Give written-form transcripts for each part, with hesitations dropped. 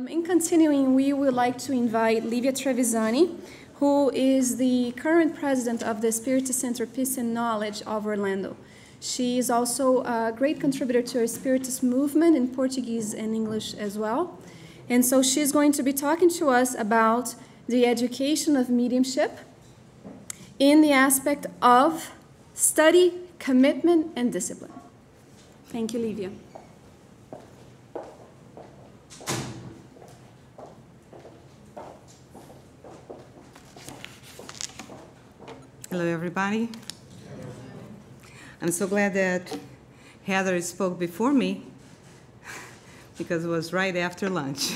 In continuing, we would like to invite Livia Trevisani, who is the current president of the Spiritist Center Peace and Knowledge of Orlando. She is also a great contributor to our Spiritist movement in Portuguese and English as well. And so she's going to be talking to us about the education of mediumship in the aspect of study, commitment, and discipline. Thank you, Livia. Hello, everybody. I'm so glad that Heather spoke before me because it was right after lunch.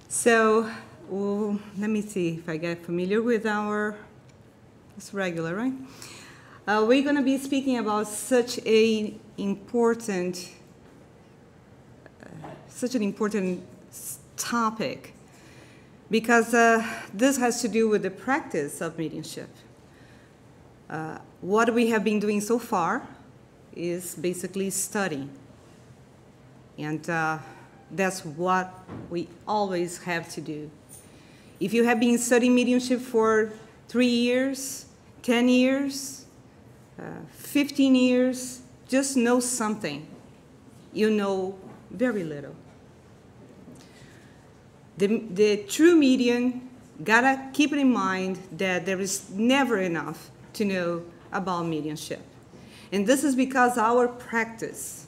So, let me see if I get familiar with it's regular, right? We're going to be speaking about such an important topic because this has to do with the practice of mediumship. What we have been doing so far is basically studying. And that's what we always have to do. If you have been studying mediumship for 3 years, 10 years, 15 years, just know something. You know very little. The true medium gotta keep it in mind that there is never enough to know about mediumship. And this is because our practice,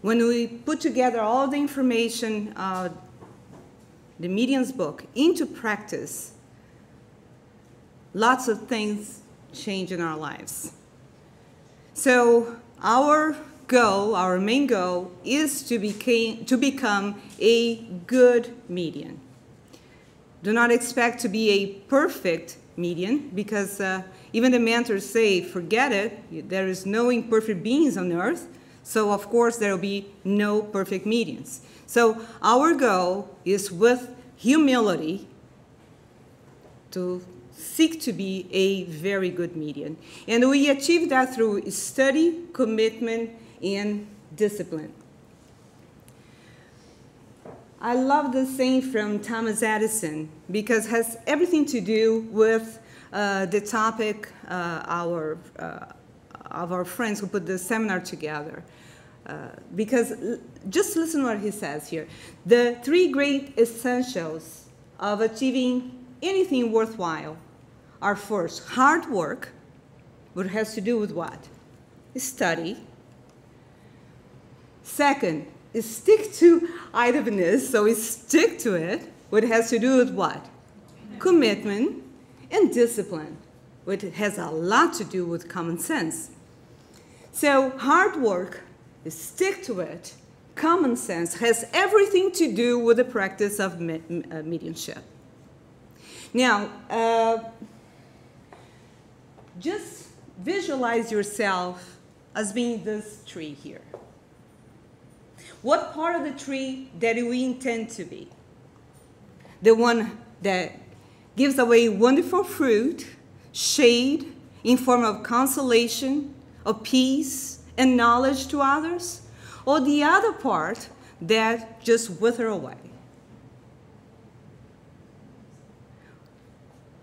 when we put together all the information, the medium's book, into practice, lots of things change in our lives. So our goal, our main goal, is to become a good medium. Do not expect to be a perfect medium, because even the mentors say, forget it, there is no imperfect beings on earth, so of course there will be no perfect mediums. So our goal is, with humility, to seek to be a very good medium. And we achieve that through study, commitment, and discipline. I love this saying from Thomas Edison because it has everything to do with the topic of our friends who put the seminar together. Because just listen to what he says here. The 3 great essentials of achieving anything worthwhile are, first, hard work, which has to do with what? Study. Second, is stick to itiveness, so we stick to it, which has to do with what? Commitment. And discipline, which has a lot to do with common sense. So hard work, stick to it, common sense, has everything to do with the practice of mediumship. Now, just visualize yourself as being this tree here. What part of the tree that we intend to be? The one that gives away wonderful fruit, shade, in form of consolation, of peace, and knowledge to others? Or the other part that just wither away?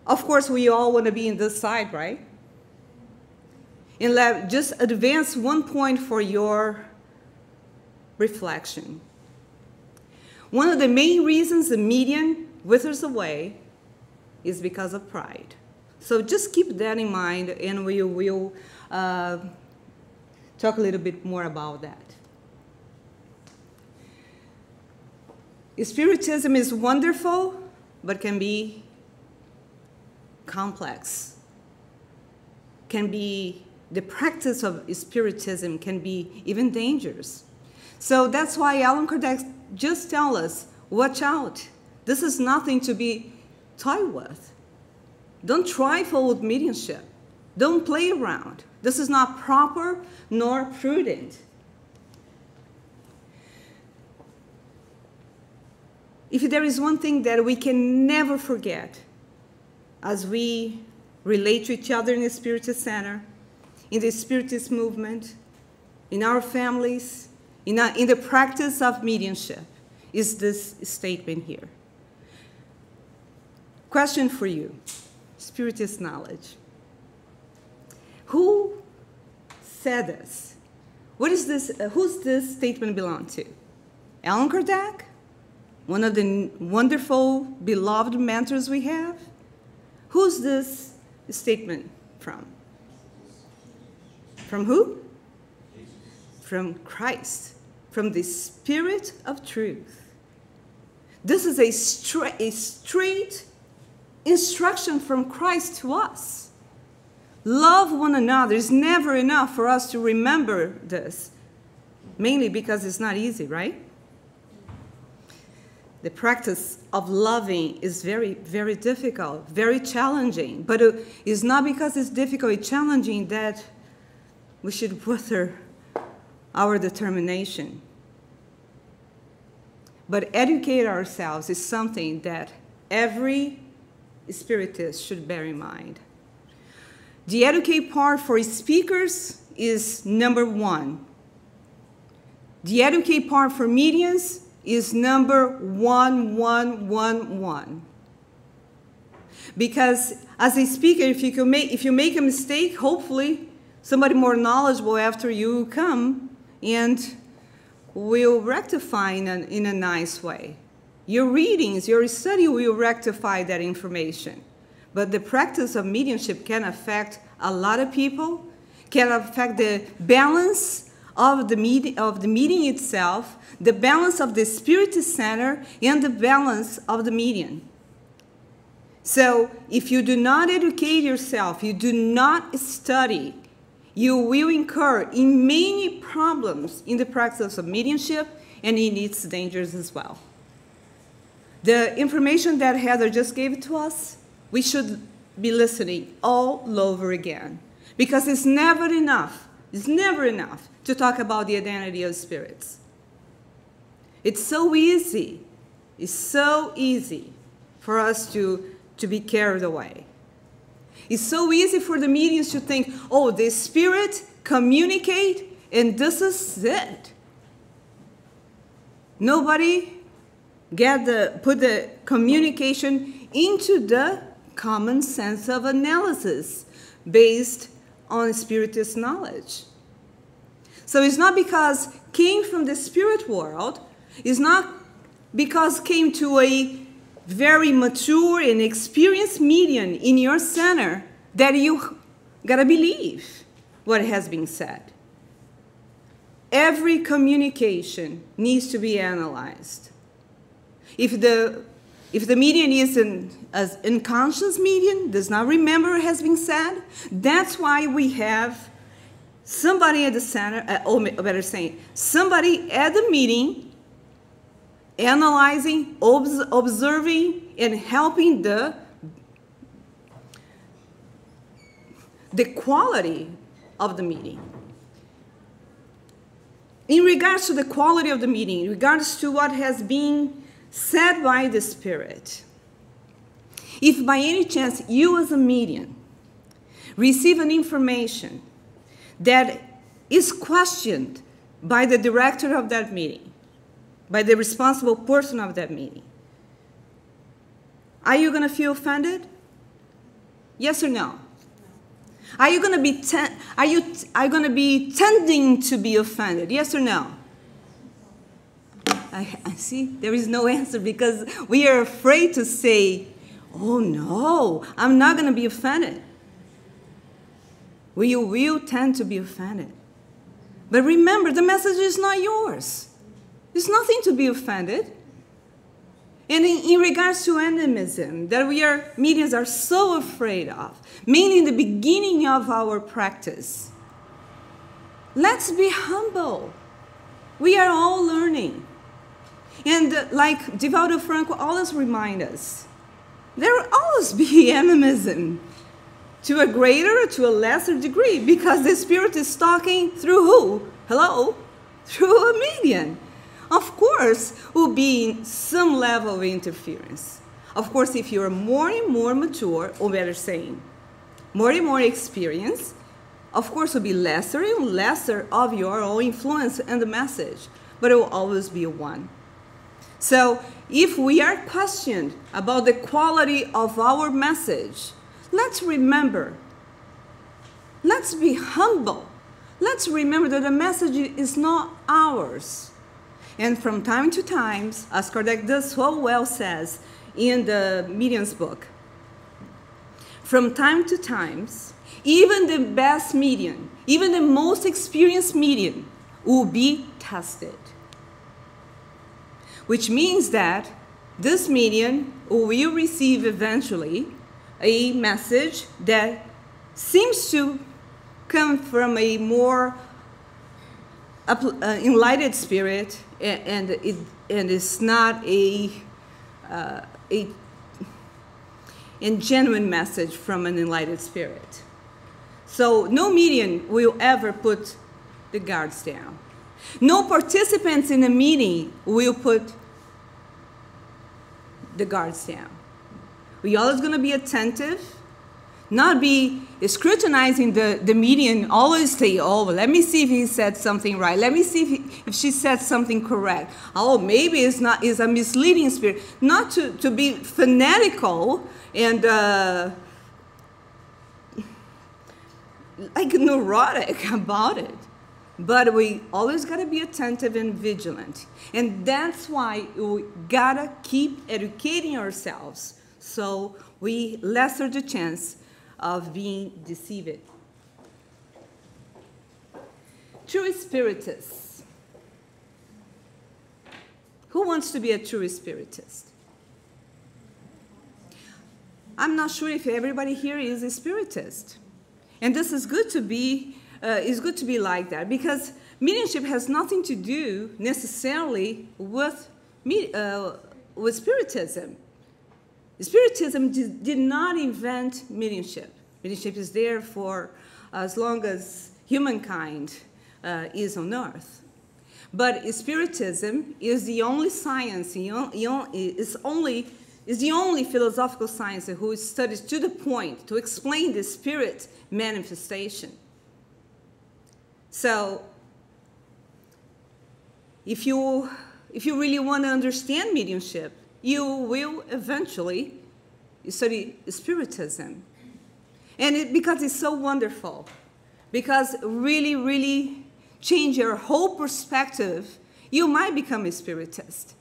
Of course, we all want to be in this side, right? And just advance one point for your reflection. One of the main reasons the medium withers away is because of pride. So just keep that in mind, and we will talk a little bit more about that. Spiritism is wonderful, but can be complex. The practice of Spiritism can be even dangerous. So that's why Allan Kardec just tells us, watch out. This is nothing to be toy with. Don't trifle with mediumship. Don't play around. This is not proper nor prudent. If there is one thing that we can never forget as we relate to each other in the Spiritist Center, in the Spiritist movement, in our families, in the practice of mediumship is this statement here. Question for you, Spiritist knowledge. Who said this? What is this? Who's this statement belong to? Allan Kardec? One of the wonderful, beloved mentors we have? Who's this statement from? From who? From Christ, from the Spirit of truth. This is a straight instruction from Christ to us. Love one another is never enough for us to remember this, mainly because it's not easy, right? The practice of loving is very, very difficult, very challenging. But it's not because it's difficult and challenging that we should wither our determination. But educate ourselves is something that every Spiritist should bear in mind. The educate part for speakers is number 1. The educate part for mediums is number 1111. Because as a speaker, if you make a mistake, hopefully somebody more knowledgeable after you come and will rectify in a nice way. Your readings, your study will rectify that information. But the practice of mediumship can affect a lot of people, can affect the balance of the meeting itself, the balance of the Spiritist center, and the balance of the medium. So if you do not educate yourself, you do not study, you will incur in many problems in the practice of mediumship and in its dangers as well. The information that Heather just gave to us, we should be listening all over again, because it's never enough to talk about the identity of spirits. It's so easy for us to be carried away. It's so easy for the mediums to think, oh, the spirit communicate and this is it. Nobody put the communication into the common sense of analysis based on Spiritist knowledge. So it's not because came from the spirit world, it's not because came to a very mature and experienced medium in your center that you gotta believe what has been said. Every communication needs to be analyzed. If the medium is an unconscious medium, does not remember what has been said, that's why we have somebody at the center, or better saying, somebody at the meeting analyzing, observing, and helping the quality of the meeting. In regards to the quality of the meeting, in regards to what has been said by the Spirit, if by any chance you as a medium receive an information that is questioned by the director of that meeting, by the responsible person of that meeting, are you going to feel offended? Yes or no? Are you going to be tending to be offended? Yes or no? I see there is no answer because we are afraid to say, oh no, I'm not going to be offended. You will tend to be offended. But remember, the message is not yours. There's nothing to be offended. And in regards to animism, that mediums are so afraid of, mainly in the beginning of our practice, let's be humble. We are all learning. And like Divaldo Franco always reminds us, there will always be animism, to a greater or to a lesser degree, because the Spirit is talking through who? Hello? Through a medium. Of course, will be some level of interference. Of course, if you're more and more mature, or better saying, more and more experienced, of course, will be lesser and lesser of your own influence and the message, but it will always be one. So if we are questioned about the quality of our message, let's remember, let's be humble. Let's remember that the message is not ours. And from time to time, as Kardec does so well says in the Medium's book, from time to time, even the best medium, even the most experienced medium will be tested. Which means that this medium will receive eventually a message that seems to come from a more enlightened spirit, and it's not a genuine message from an enlightened spirit. So no medium will ever put the guards down. No participants in a meeting will put the guards down. We're always going to be attentive, not be scrutinizing the medium, always say, oh, let me see if he said something right. Let me see if she said something correct. Oh, maybe it's a misleading spirit. Not to be fanatical and like neurotic about it. But we always got to be attentive and vigilant. And that's why we got to keep educating ourselves so we lessen the chance of being deceived. True spiritist. Who wants to be a true spiritist? I'm not sure if everybody here is a spiritist. And this is good to be like that, because mediumship has nothing to do necessarily with Spiritism. Spiritism did not invent mediumship. Mediumship is there for as long as humankind is on earth. But Spiritism is the only science, is the only philosophical science who studies to the point to explain the spirit manifestation. So, if you really want to understand mediumship, you will eventually study Spiritism. And because it's so wonderful, because really, really change your whole perspective, you might become a spiritist.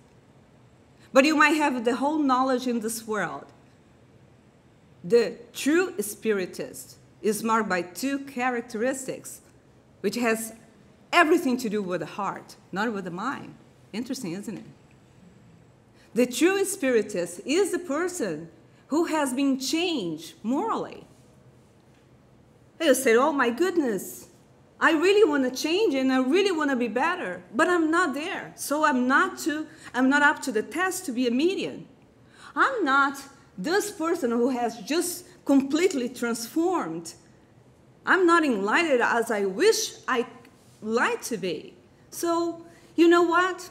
But you might have the whole knowledge in this world. The true spiritist is marked by two characteristics, which has everything to do with the heart, not with the mind. Interesting, isn't it? The true spiritist is the person who has been changed morally. They say, oh my goodness, I really want to change and I really want to be better, but I'm not there. So I'm not up to the test to be a medium. I'm not this person who has just completely transformed. I'm not enlightened as I wish I like to be. So, you know what?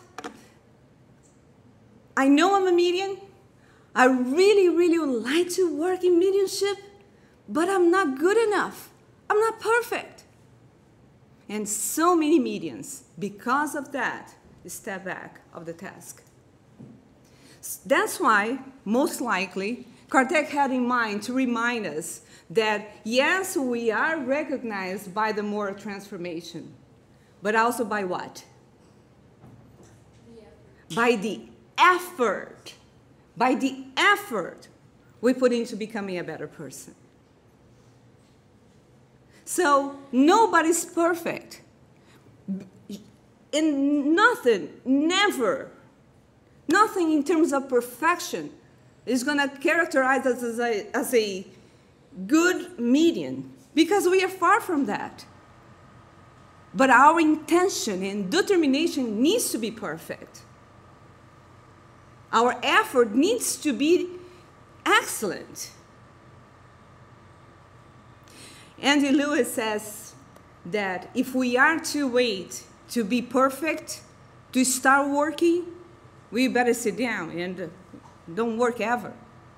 I know I'm a medium. I really, really would like to work in mediumship, but I'm not good enough. I'm not perfect. And so many mediums, because of that, step back of the task. That's why, most likely, Kardec had in mind to remind us that, yes, we are recognized by the moral transformation, but also by what? By the effort. By the effort we put into becoming a better person. So nobody's perfect. And nothing, never, nothing in terms of perfection is going to characterize us as a good medium, because we are far from that. But our intention and determination needs to be perfect. Our effort needs to be excellent. Andy Lewis says that if we are to wait to be perfect, to start working, we better sit down and don't work ever.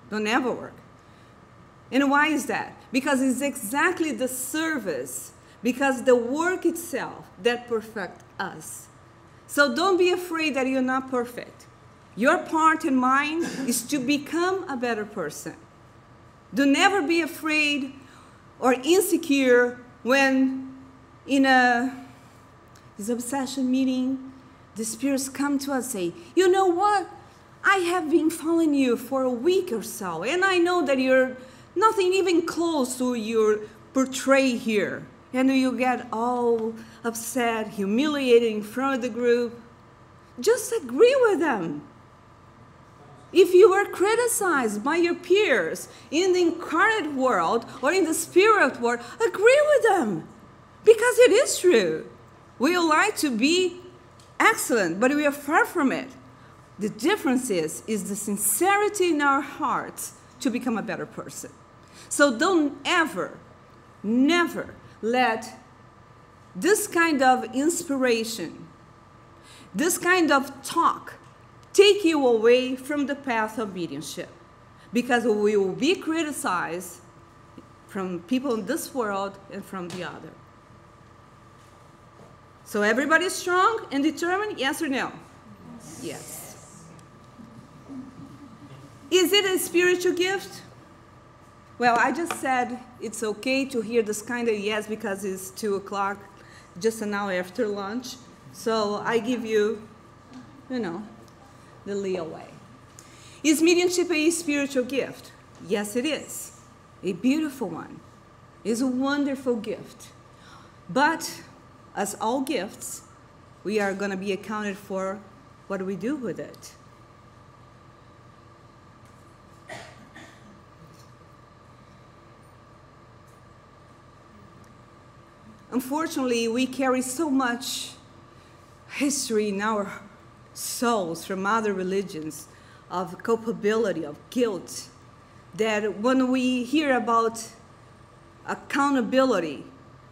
Don't ever work. And why is that? Because it's exactly the service because the work itself that perfects us. So don't be afraid that you're not perfect. Your part and mine is to become a better person. Do never be afraid or insecure when in this obsession meeting, the spirits come to us and say, you know what? I have been following you for a week or so, and I know that you're nothing even close to your portray here. And you get all upset, humiliated in front of the group. Just agree with them. If you are criticized by your peers in the incarnate world or in the spirit world, agree with them. Because it is true. We like to be excellent, but we are far from it. The difference is the sincerity in our hearts to become a better person. So don't ever, never let this kind of inspiration, this kind of talk, take you away from the path of mediumship. Because we will be criticized from people in this world and from the other. So everybody's strong and determined, yes or no? Yes. Is it a spiritual gift? Well, I just said it's okay to hear this kind of yes because it's 2 o'clock, just an hour after lunch. So I give you, the leeway. Is mediumship a spiritual gift? Yes, it is. A beautiful one. It's a wonderful gift. But as all gifts, we are going to be accounted for what we do with it. Unfortunately, we carry so much history in our souls from other religions of culpability, of guilt, that when we hear about accountability,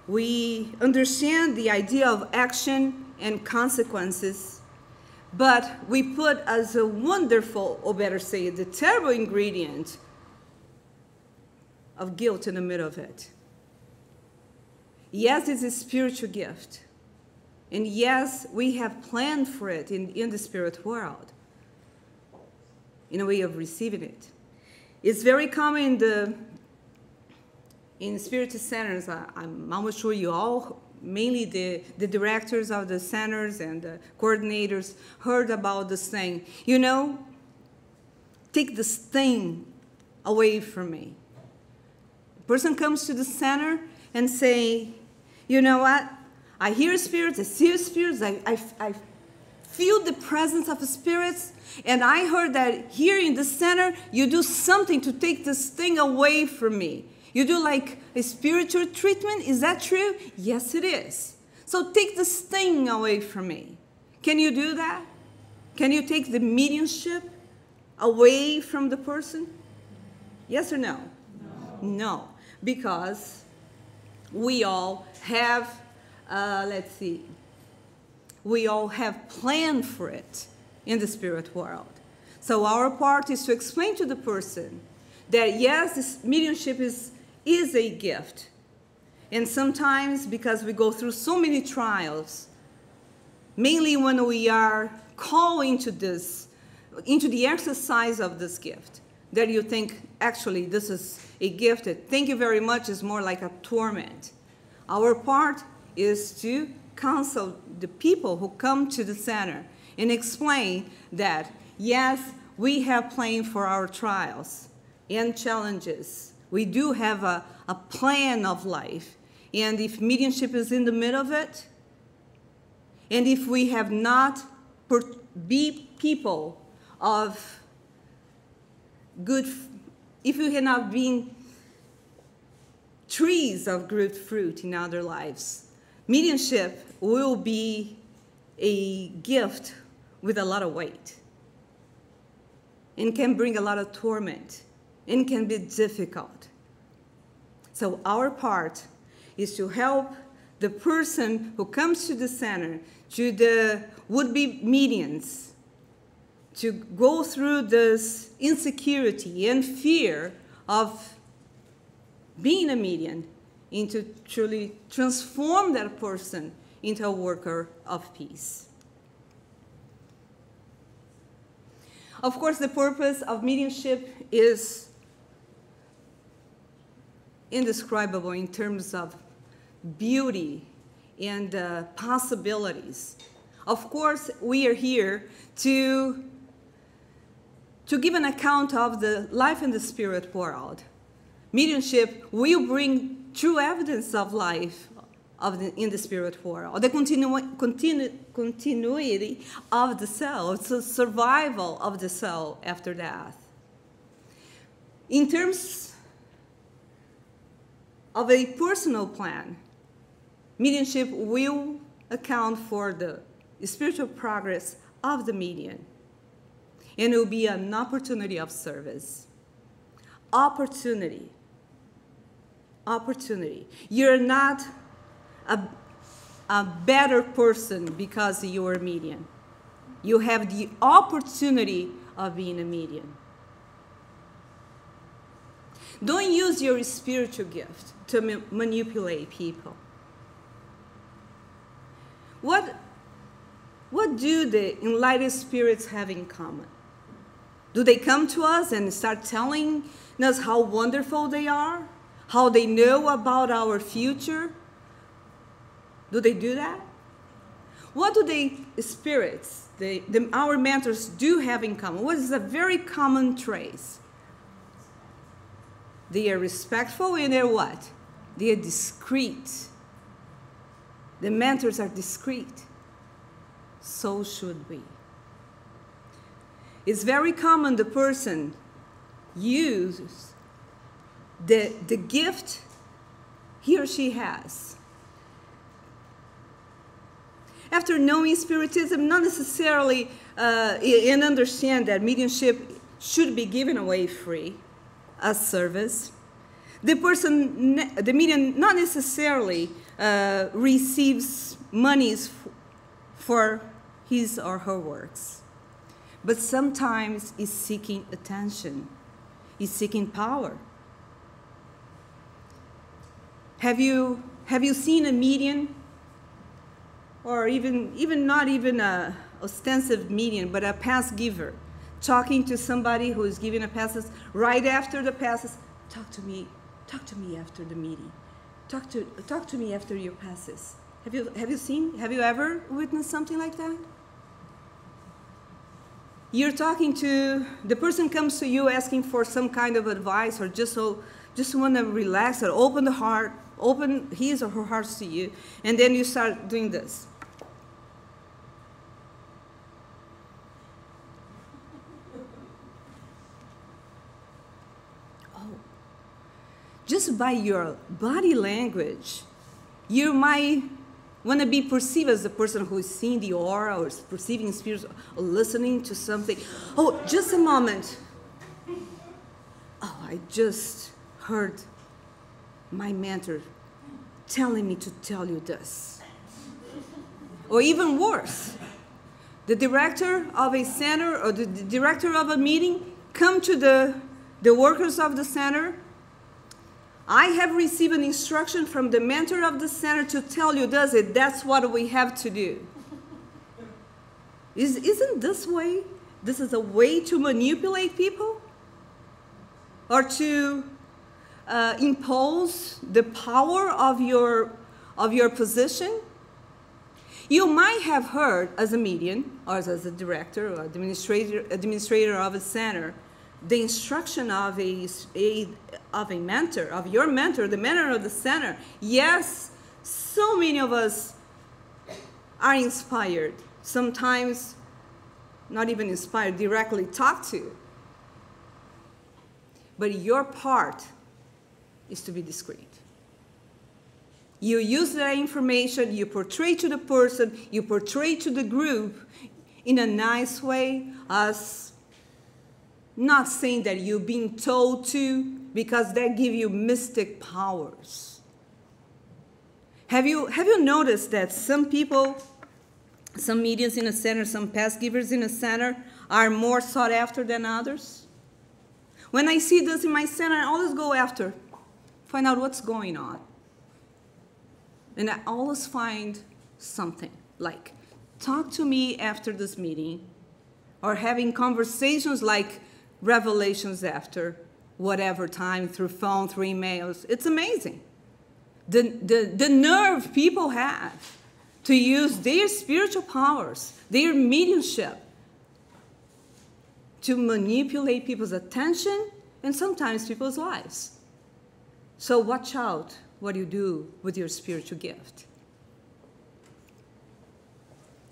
we understand the idea of action and consequences, but we put as a wonderful, or better say, the terrible ingredient of guilt in the middle of it. Yes, it's a spiritual gift. And yes, we have planned for it in the spirit world, in a way of receiving it. It's very common in spirit centers. I'm almost sure you all, mainly the directors of the centers and the coordinators, heard about this thing. Take this thing away from me. A person comes to the center and say, you know what? I hear spirits, I see spirits, I feel the presence of spirits, and I heard that here in the center, you do something to take this thing away from me. You do like a spiritual treatment, is that true? Yes, it is. So take this thing away from me. Can you do that? Can you take the mediumship away from the person? Yes or no? No. No, because we all have we all have planned for it in the spirit world. So our part is to explain to the person that yes, this mediumship is a gift. And sometimes, because we go through so many trials, mainly when we are called into the exercise of this gift, that you think, actually, this is a gift that, thank you very much, is more like a torment. Our part is to counsel the people who come to the center and explain that, yes, we have planned for our trials and challenges. We do have a plan of life. And if mediumship is in the middle of it, and if we have not be people of good, if we have not been trees of good fruit in our lives, mediumship will be a gift with a lot of weight and can bring a lot of torment and can be difficult. So our part is to help the person who comes to the center, to the would-be mediums, to go through this insecurity and fear of being a medium into truly transform that person into a worker of peace. Of course, the purpose of mediumship is indescribable in terms of beauty and possibilities. Of course, we are here to give an account of the life in the spirit world. Mediumship will bring true evidence of life in the spirit world, the continuity of the cell, it's a survival of the cell after death. In terms of a personal plan, mediumship will account for the spiritual progress of the medium, and it will be an opportunity of service. Opportunity. You're not a better person because you're a medium. You have the opportunity of being a medium. Don't use your spiritual gift to manipulate people. What do the enlightened spirits have in common? Do they come to us and start telling us how wonderful they are? How they know about our future? Do they do that? What do the spirits, our mentors, do have in common? What is a very common trait? They are respectful and they're what? They are discreet. The mentors are discreet. So should we. It's very common the person uses the gift he or she has. After knowing Spiritism, not necessarily, and understand that mediumship should be given away free as service, the medium not necessarily receives monies for his or her works, but sometimes is seeking attention, is seeking power. Have you seen a medium, or even not even a ostensive medium, but a pass giver, talking to somebody who is giving a passes right after the passes? Talk to me after the meeting. Talk to me after your passes. Have you ever witnessed something like that? You're talking to, the person comes to you asking for some kind of advice, or just want to relax or open his or her heart to you, and then you start doing this. Just by your body language, you might want to be perceived as the person who is seeing the aura or perceiving spirits or listening to something. Oh, just a moment. Oh, I just heard my mentor telling me to tell you this. Or even worse, the director of a center or the director of a meeting come to the workers of the center. I have received an instruction from the mentor of the center to tell you this, that's what we have to do. Isn't this way? This is a way to manipulate people? Or to impose the power of your position? You might have heard as a medium, or as a director or administrator of a center, the instruction of a mentor, of your mentor, the mentor of the center. Yes, so many of us are inspired, sometimes not even inspired, directly talked to. But your part is to be discreet. You use that information, you portray to the person, you portray to the group in a nice way, as not saying that you're being told to, because that gives you mystic powers. Have you noticed that some people, some mediums in a center, some pass givers in a center are more sought after than others? When I see this in my center, I always go after, find out what's going on. And I always find something like, talk to me after this meeting, or having conversations like revelations after whatever time, through phone, through emails. It's amazing. The nerve people have to use their spiritual powers, their mediumship, to manipulate people's attention and sometimes people's lives. So watch out what you do with your spiritual gift.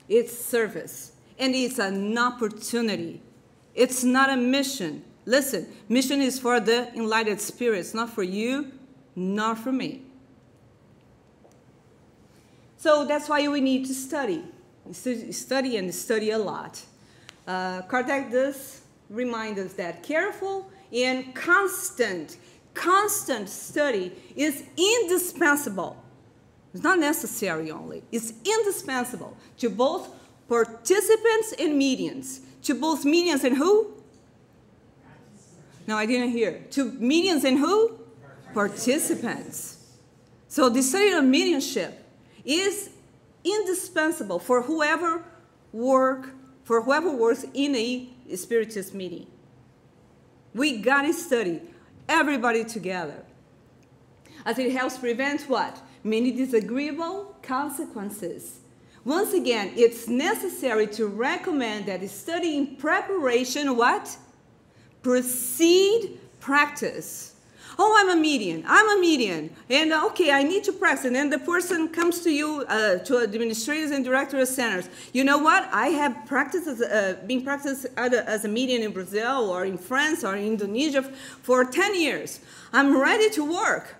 It's service, and it's an opportunity. It's not a mission. Listen, mission is for the enlightened spirits, not for you, not for me. So that's why we need to study. Study and study a lot. Kardec does remind us that careful and constant study is indispensable. It's not necessary only. It's indispensable to both participants and mediums. To both mediums and who? No, I didn't hear. To mediums and who? Participants. So the study of mediumship is indispensable for whoever works in a spiritist meeting. We gotta study, everybody together, as it helps prevent what? Many disagreeable consequences. Once again, it's necessary to recommend that study in preparation what? Precede practice. Oh, I'm a medium, and okay, I need to practice. And then the person comes to you, to administrators and directors of centers. You know what? I have been practiced as a medium in Brazil or in France or in Indonesia for 10 years. I'm ready to work.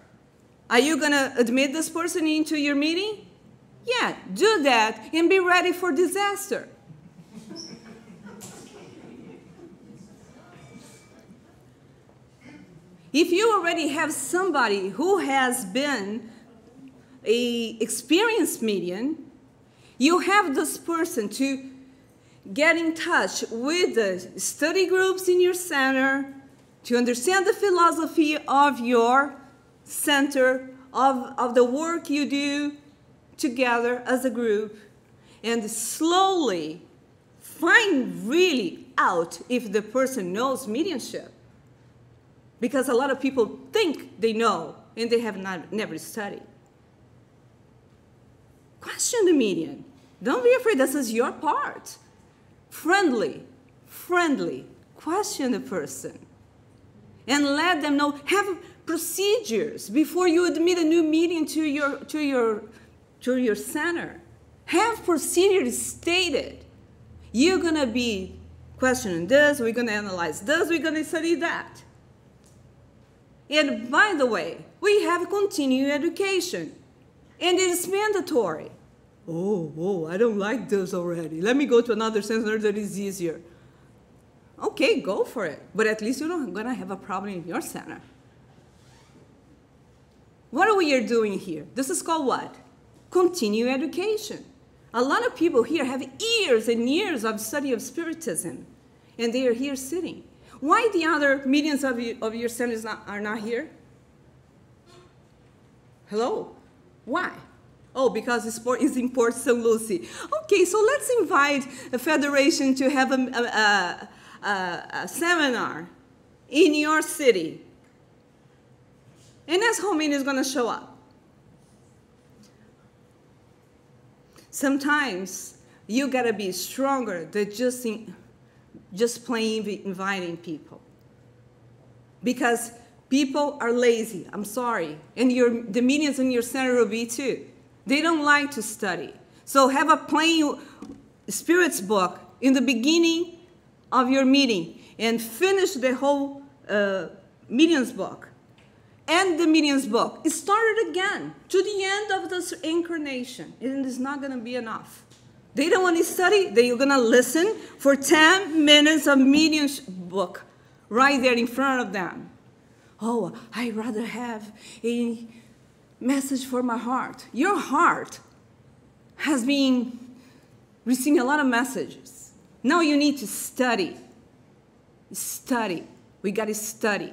Are you going to admit this person into your meeting? Yeah, do that and be ready for disaster. If you already have somebody who has been an experienced medium, you have this person to get in touch with the study groups in your center, to understand the philosophy of your center, of the work you do together as a group, and slowly find really out if the person knows mediumship. Because a lot of people think they know, and they have never studied. Question the medium. Don't be afraid, this is your part. Friendly, question the person. And let them know, have procedures before you admit a new medium to your center. Have procedures stated. You're gonna be questioning this, we're gonna analyze this, we're gonna study that. And by the way, we have continuing education, and it is mandatory. Oh, I don't like this already. Let me go to another center that is easier. Okay, go for it. But at least you're not going to have a problem in your center. What are we doing here? This is called what? Continuing education. A lot of people here have years and years of study of Spiritism, and they are here sitting. Why the other mediums of your centers are not here? Hello? Why? Oh, because it's in Port St. Lucie. Okay, so let's invite a federation to have a seminar in your city. And that's how many is going to show up. Sometimes you got to be stronger than just plain inviting people. Because people are lazy, I'm sorry. And the mediums in your center will be too. They don't like to study. So have a plain spirits book in the beginning of your meeting and finish the whole medium's book. And the medium's book. Start it again to the end of this incarnation. And it's not going to be enough. They don't want to study, they're going to listen for 10 minutes of medium's book right there in front of them. Oh, I'd rather have a message for my heart. Your heart has been receiving a lot of messages. Now you need to study. Study. We got to study.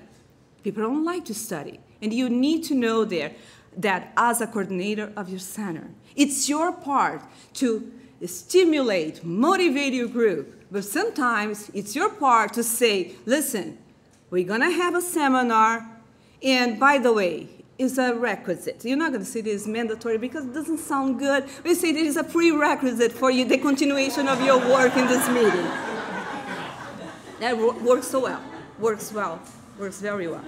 People don't like to study. And you need to know there. that as a coordinator of your center. It's your part to stimulate, motivate your group, but sometimes it's your part to say, listen, we're going to have a seminar, and by the way, it's a requisite. You're not going to say it is mandatory because it doesn't sound good. We say it is a prerequisite for you, the continuation of your work in this meeting. That works so well, works very well.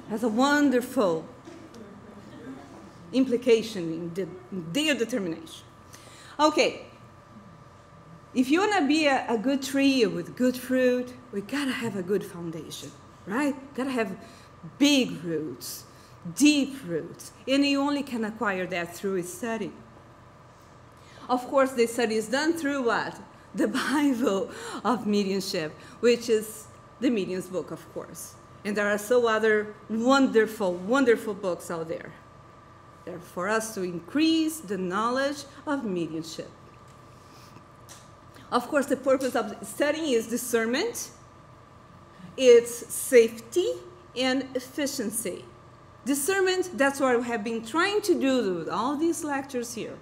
Has a wonderful implication in their determination. Okay, if you want to be a good tree with good fruit, we got to have a good foundation, right? Got to have big roots, deep roots, and you only can acquire that through study. Of course, the study is done through what? The Bible of mediumship, which is the medium's book, of course. And there are so other wonderful, wonderful books out there. They're for us to increase the knowledge of mediumship. Of course, the purpose of studying is discernment, it's safety, and efficiency. Discernment, that's what we have been trying to do with all these lectures here,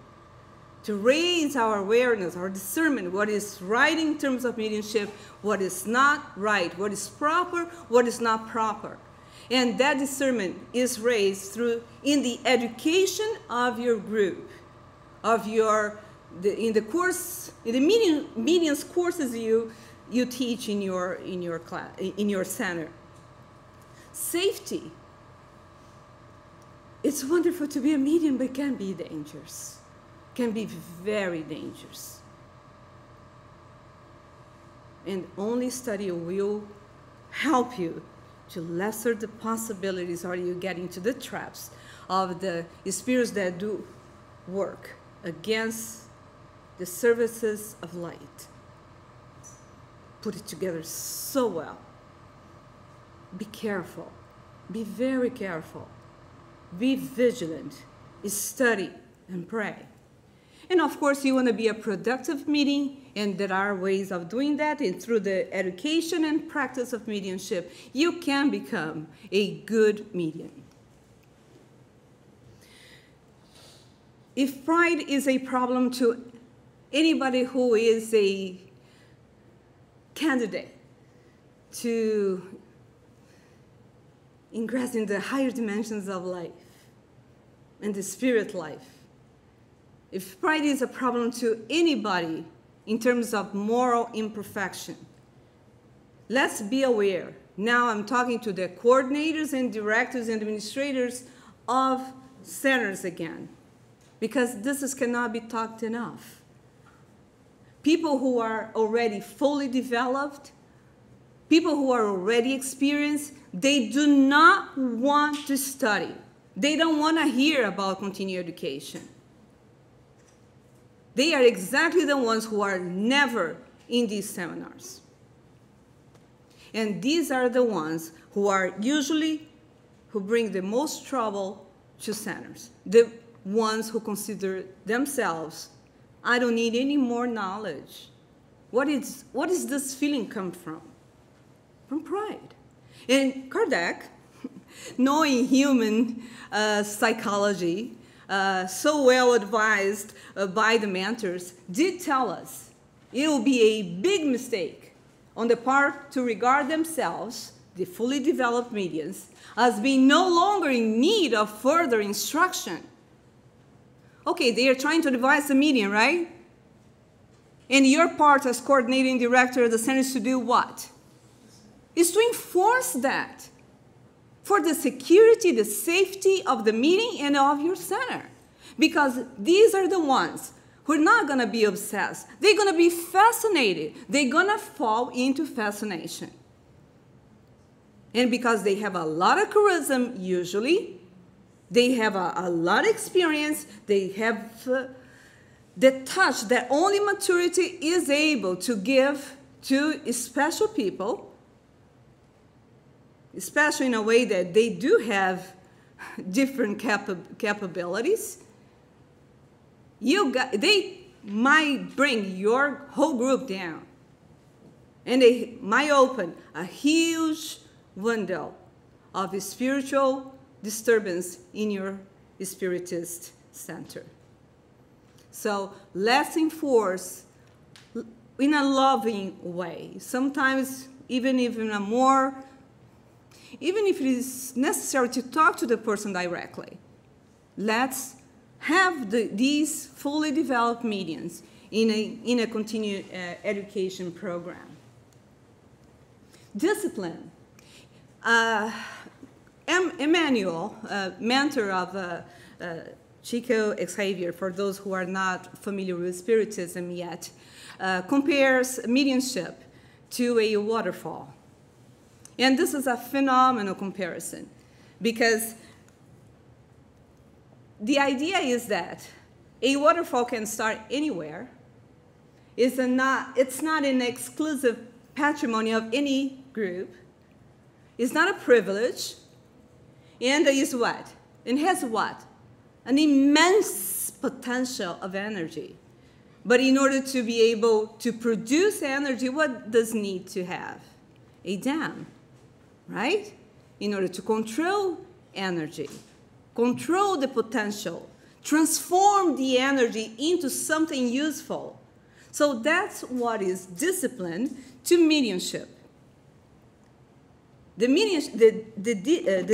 to raise our awareness, our discernment, what is right in terms of mediumship, what is not right, what is proper, what is not proper. And that discernment is raised through in the education of your group, of your in the medium's courses you teach in your class, in your center. Safety. It's wonderful to be a medium, but it can be dangerous. Can be very dangerous. And only study will help you to lessen the possibilities, or you get into the traps of the spirits that do work against the services of light. Put it together so well. Be careful. Be very careful. Be vigilant. Study and pray. And of course, you want to be a productive medium, and there are ways of doing that. And through the education and practice of mediumship, you can become a good medium. If pride is a problem to anybody who is a candidate to ingress in the higher dimensions of life and the spirit life, if pride is a problem to anybody in terms of moral imperfection, let's be aware. Now I'm talking to the coordinators and directors and administrators of centers again, because this cannot be talked enough. People who are already fully developed, people who are already experienced, they do not want to study. They don't want to hear about continuing education. They are exactly the ones who are never in these seminars. And these are the ones who bring the most trouble to centers. The ones who consider themselves, I don't need any more knowledge. What is this feeling come from? From pride. And Kardec, knowing human psychology, so well advised by the mentors, did tell us it will be a big mistake on the part to regard themselves, the fully developed mediums, as being no longer in need of further instruction. Okay, they are trying to devise a medium, right? And your part as coordinating director of the center is to do what? Is to enforce that for the security, the safety of the meeting and of your center. Because these are the ones who are not going to be obsessed. They're going to be fascinated. They're going to fall into fascination. And because they have a lot of charisma, usually, they have a lot of experience, they have the touch that only maturity is able to give to special people, especially in a way that they do have different capabilities. They might bring your whole group down. And they might open a huge window of spiritual disturbance in your Spiritist center. So let's enforce in a loving way, sometimes even if it is necessary to talk to the person directly. Let's have these fully developed mediums in a continued education program. Discipline. Emmanuel, mentor of Chico Xavier, for those who are not familiar with Spiritism yet, compares mediumship to a waterfall. And this is a phenomenal comparison, because the idea is that a waterfall can start anywhere. It's not an exclusive patrimony of any group. It's not a privilege. And it is what? It has what? An immense potential of energy. But in order to be able to produce energy, what does it need to have? A dam, right? In order to control energy, control the potential, transform the energy into something useful. So that's what is discipline to mediumship. The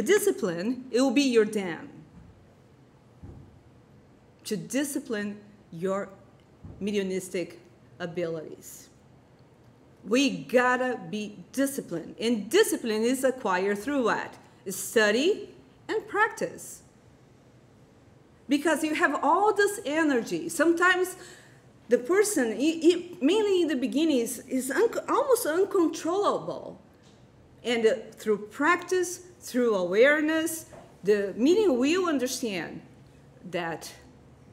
discipline, it will be your dam to discipline your mediumistic abilities. We gotta be disciplined. And discipline is acquired through what? Study and practice. Because you have all this energy. Sometimes the person, mainly in the beginning, is almost uncontrollable. And through practice, through awareness, the medium will understand that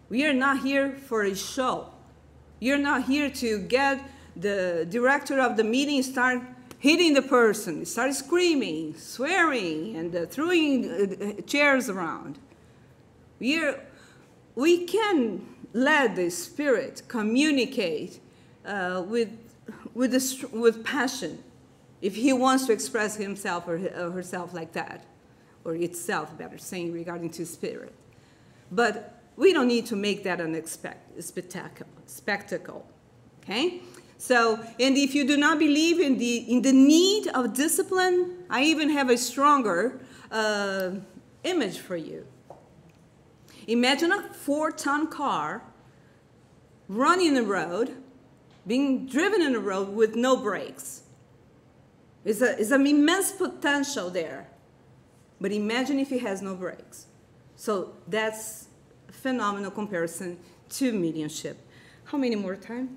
we are not here for a show. You're not here to get the director of the meeting start hitting the person, start screaming, swearing, and throwing chairs around. We can let the spirit communicate with passion if he wants to express himself or herself like that, or itself, better saying, regarding to spirit. But we don't need to make that an spectacle, okay? So, and if you do not believe in the need of discipline, I even have a stronger image for you. Imagine a 4-ton car running the road, being driven in the road with no brakes. It's an immense potential there. But imagine if it has no brakes. So that's a phenomenal comparison to mediumship. How many more time?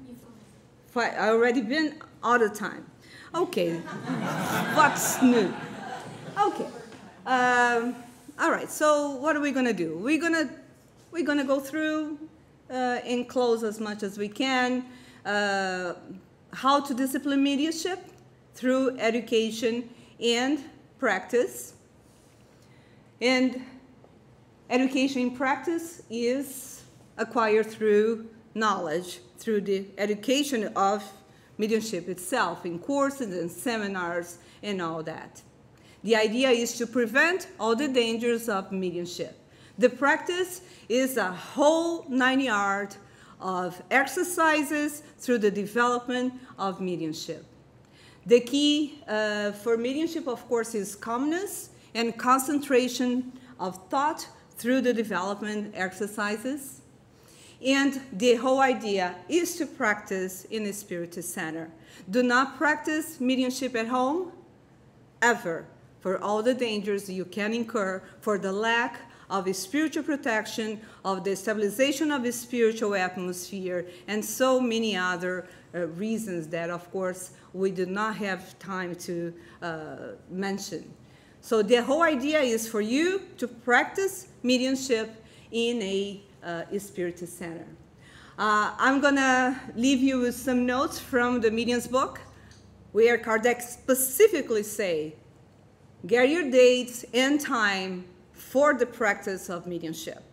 5. I already been out of time. Okay. What's new? Okay. All right. So what are we gonna do? We're gonna go through and close as much as we can. How to discipline mediumship through education and practice. And education and practice is acquired through knowledge, through the education of mediumship itself, in courses and seminars and all that. The idea is to prevent all the dangers of mediumship. The practice is a whole 9 yards of exercises through the development of mediumship. The key for mediumship, of course, is calmness and concentration of thought through the development exercises. And the whole idea is to practice in a Spiritist center. Do not practice mediumship at home, ever, for all the dangers you can incur, for the lack of a spiritual protection, of the stabilization of a spiritual atmosphere, and so many other reasons that, of course, we do not have time to mention. So the whole idea is for you to practice mediumship in a Spiritist center. I'm going to leave you with some notes from the Medium's book, where Kardec specifically say, get your dates and time for the practice of mediumship.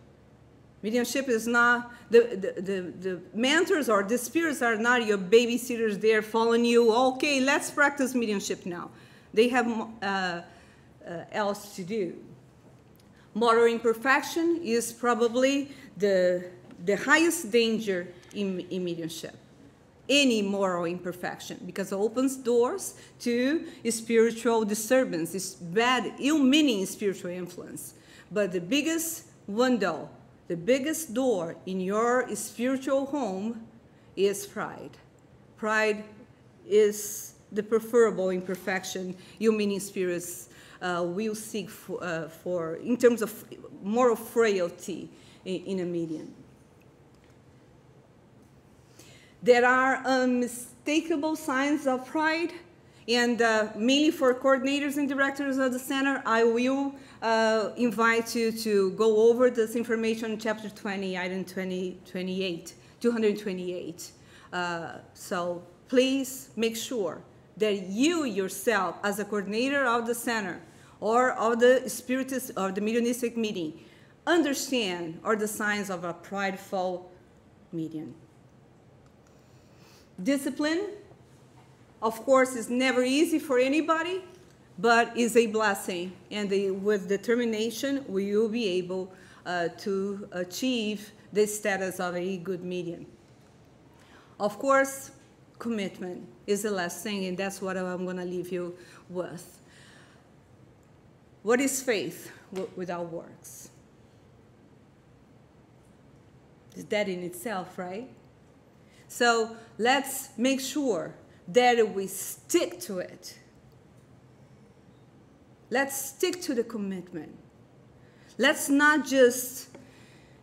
Mediumship is not, the mentors or the spirits are not your babysitters there following you, okay, let's practice mediumship now. They have else to do. Moral imperfection is probably the highest danger in mediumship. Any moral imperfection, because it opens doors to spiritual disturbance, it's bad, ill-meaning spiritual influence. But the biggest window, the biggest door in your spiritual home is pride. Pride is the preferable imperfection ill-meaning spirits will seek for in terms of moral frailty in a medium. There are unmistakable signs of pride, and mainly for coordinators and directors of the center, I will invite you to go over this information in chapter 20, item 228. So please make sure that you yourself, as a coordinator of the center or of the Spiritist or the mediumistic meeting, understand are the signs of a prideful medium. Discipline, of course, is never easy for anybody, but is a blessing. And with determination, we will be able to achieve the status of a good medium. Of course, commitment is the last thing, and that's what I'm going to leave you with. What is faith without works? It's dead in itself, right? So let's make sure that we stick to it. Let's stick to the commitment. Let's not just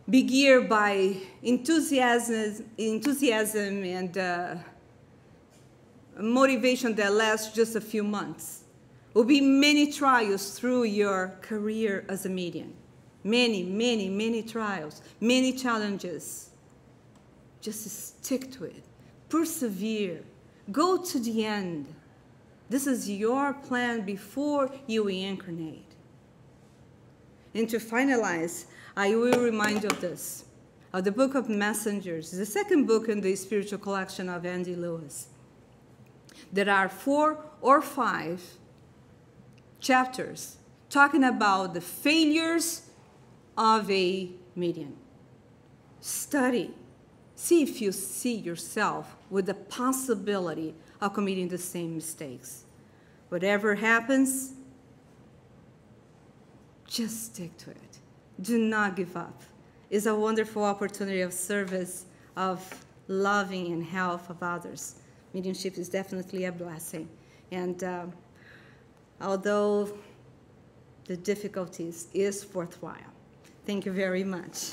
be geared by enthusiasm and motivation that lasts just a few months. There will be many trials through your career as a medium. Many trials, many challenges. Just stick to it. Persevere. Go to the end. This is your plan before you reincarnate. And to finalize, I will remind you of this, of the Book of Messengers, the second book in the spiritual collection of Andy Lewis. There are 4 or 5 chapters talking about the failures of a medium. Study. See if you see yourself with the possibility of committing the same mistakes. Whatever happens, just stick to it. Do not give up. It's a wonderful opportunity of service, of loving and help of others. Mediumship is definitely a blessing. And although the difficulties is worthwhile. Thank you very much.